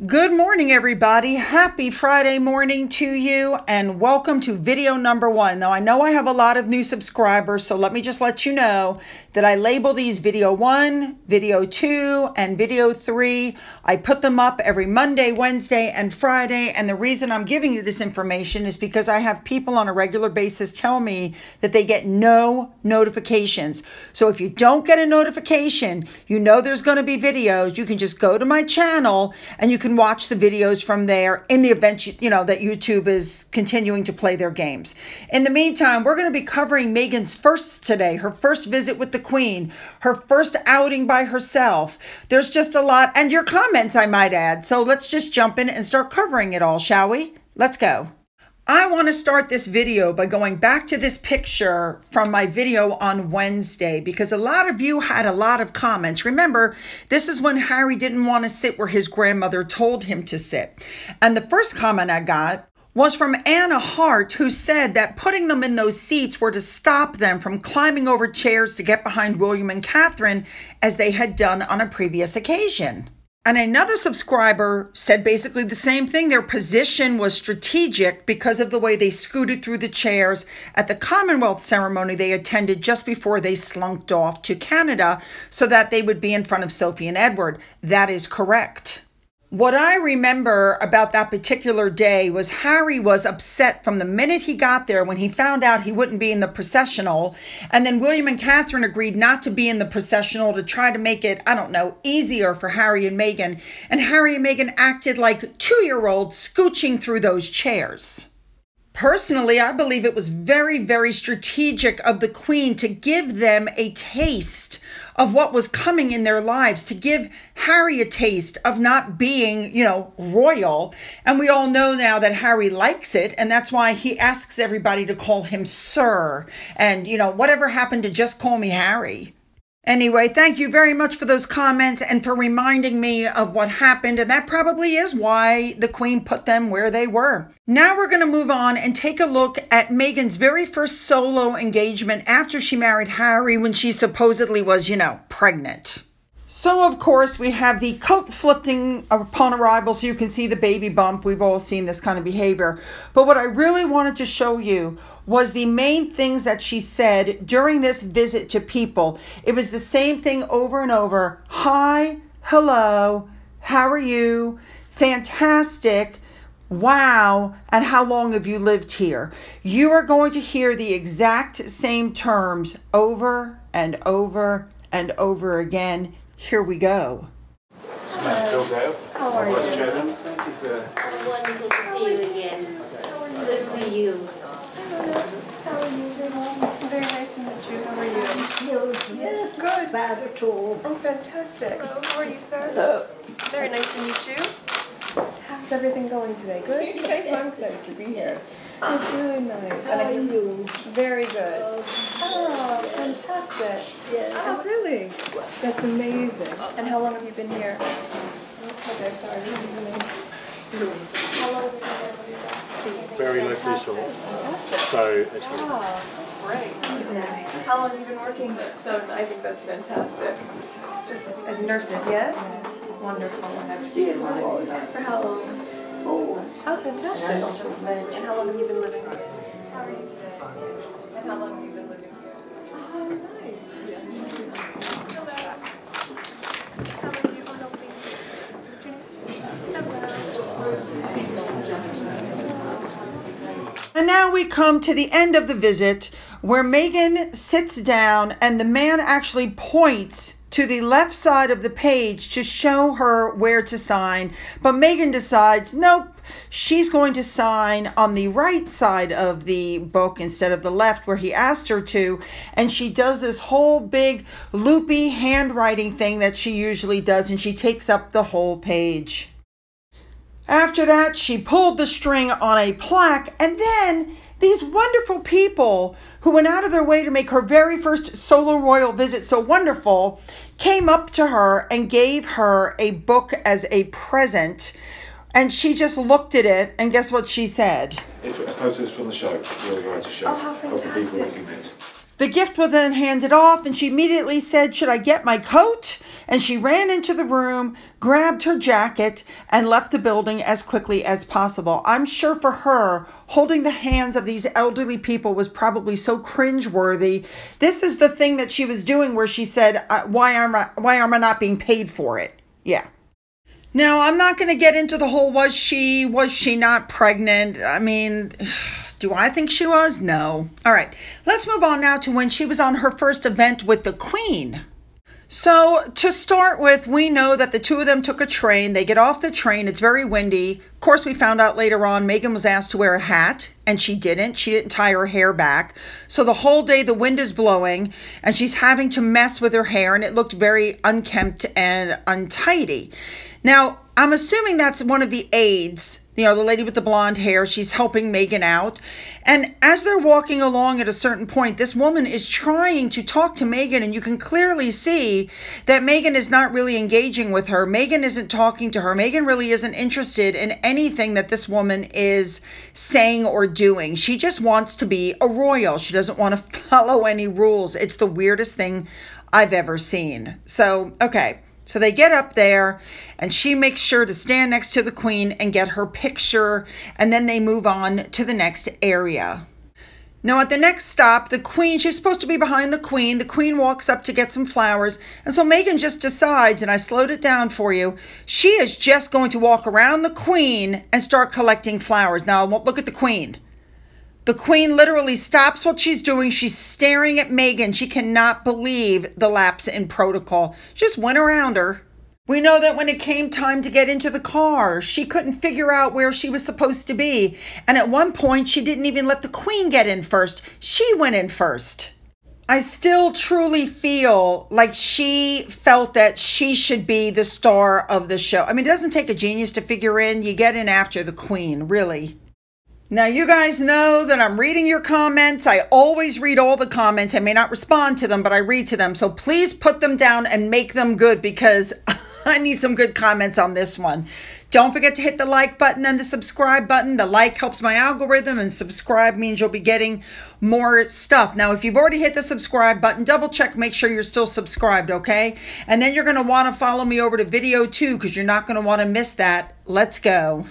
Good morning, everybody. Happy Friday morning to you, and welcome to video number 1. Now, I know I have a lot of new subscribers, so let me just let you know that I label these video 1, video 2, and video 3. I put them up every Monday, Wednesday, and Friday, and the reason I'm giving you this information is because I have people on a regular basis tell me that they get no notifications. So if you don't get a notification, you know there's going to be videos, you can just go to my channel and you can watch the videos from there in the event, you know, that YouTube is continuing to play their games. In the meantime, we're going to be covering Meghans' first today, her first visit with the Queen, her first outing by herself. There's just a lot, and your comments, I might add. So let's just jump in and start covering it all, shall we? Let's go. I want to start this video by going back to this picture from my video on Wednesday because a lot of you had a lot of comments. Remember, this is when Harry didn't want to sit where his grandmother told him to sit. And the first comment I got was from Anna Hart, who said that putting them in those seats were to stop them from climbing over chairs to get behind William and Catherine as they had done on a previous occasion. And another subscriber said basically the same thing. Their position was strategic because of the way they scooted through the chairs at the Commonwealth ceremony they attended just before they slunked off to Canada so that they would be in front of Sophie and Edward. That is correct. What I remember about that particular day was Harry was upset from the minute he got there when he found out he wouldn't be in the processional. And then William and Catherine agreed not to be in the processional to try to make it, I don't know, easier for Harry and Meghan. And Harry and Meghan acted like 2-year-olds scooching through those chairs. Personally, I believe it was very, very strategic of the Queen to give them a taste of what was coming in their lives, to give Harry a taste of not being, you know, royal. And we all know now that Harry likes it, and that's why he asks everybody to call him Sir. And, you know, whatever happened to just call me Harry? Anyway, thank you very much for those comments and for reminding me of what happened. And that probably is why the Queen put them where they were. Now we're going to move on and take a look at Meghans' very first solo engagement after she married Harry when she supposedly was, you know, pregnant. So, of course, we have the coat flipping upon arrival so you can see the baby bump. We've all seen this kind of behavior. But what I really wanted to show you was the main things that she said during this visit to people. It was the same thing over and over. Hi, hello, how are you? Fantastic. Wow, and how long have you lived here? You are going to hear the exact same terms over and over and over again. Here we go. Hello. How are you? Wonderful to see you again. Good for you. How are you? It's very nice to meet you. How are you? Yes, good. Bad at all. Oh, fantastic. How are you, sir? Hello. Very nice to meet you. How's everything going today? Good? Okay, I'm excited to be here. It's really nice. How are you? Very good. Oh, fantastic. Yes. Oh, really? That's amazing. And how long have you been here? Okay, sorry. How long have you been here? Very locally sourced. Fantastic. So it's That's great. How long have you been working? I think that's fantastic. Just as nurses, yes? Wonderful. For how long? Oh, fantastic. And how long have you been living here? How are you today? And how long have you been living here? Oh, nice. Hello. How are you? Oh, no, please. Hello. And now we come to the end of the visit where Meghan sits down and the man actually points to the left side of the page to show her where to sign. But Meghan decides, nope, she's going to sign on the right side of the book instead of the left where he asked her to. And she does this whole big loopy handwriting thing that she usually does, and she takes up the whole page. After that, she pulled the string on a plaque, and then these wonderful people who went out of their way to make her very first solo royal visit so wonderful came up to her and gave her a book as a present. And she just looked at it, and guess what she said? Photos from the show, the reality show. Oh, how fantastic. Of the people that you met. The gift was then handed off, and she immediately said, "Should I get my coat?" And she ran into the room, grabbed her jacket, and left the building as quickly as possible. I'm sure for her, holding the hands of these elderly people was probably so cringeworthy. This is the thing that she was doing where she said, why am I not being paid for it? Yeah. Now, I'm not going to get into the whole was she not pregnant? I mean, do I think she was? No. All right, let's move on now to when she was on her first event with the Queen. So to start with, we know that the two of them took a train. They get off the train. It's very windy. Of course, we found out later on Meghan was asked to wear a hat, and she didn't. She didn't tie her hair back. So the whole day the wind is blowing, and she's having to mess with her hair, and it looked very unkempt and untidy. Now, I'm assuming that's one of the aides, you know, the lady with the blonde hair. She's helping Meghan out. And as they're walking along at a certain point, this woman is trying to talk to Meghan, and you can clearly see that Meghan is not really engaging with her. Meghan isn't talking to her. Meghan really isn't interested in anything that this woman is saying or doing. She just wants to be a royal. She doesn't want to follow any rules. It's the weirdest thing I've ever seen. So, okay. So they get up there, and she makes sure to stand next to the Queen and get her picture, and then they move on to the next area. Now at the next stop, the Queen, she's supposed to be behind the Queen. The Queen walks up to get some flowers, and so Meghan just decides, and I slowed it down for you, she is just going to walk around the Queen and start collecting flowers. Now look at the Queen. The Queen literally stops what she's doing. She's staring at Meghan. She cannot believe the lapse in protocol. Just went around her. We know that when it came time to get into the car, she couldn't figure out where she was supposed to be. And at one point, she didn't even let the Queen get in first. She went in first. I still truly feel like she felt that she should be the star of the show. I mean, it doesn't take a genius to figure in. You get in after the Queen, really. Now, you guys know that I'm reading your comments. I always read all the comments. I may not respond to them, but I read to them. So please put them down and make them good, because I need some good comments on this one. Don't forget to hit the like button and the subscribe button. The like helps my algorithm, and subscribe means you'll be getting more stuff. Now, if you've already hit the subscribe button, double check, make sure you're still subscribed, okay? And then you're going to want to follow me over to video 2, because you're not going to want to miss that. Let's go.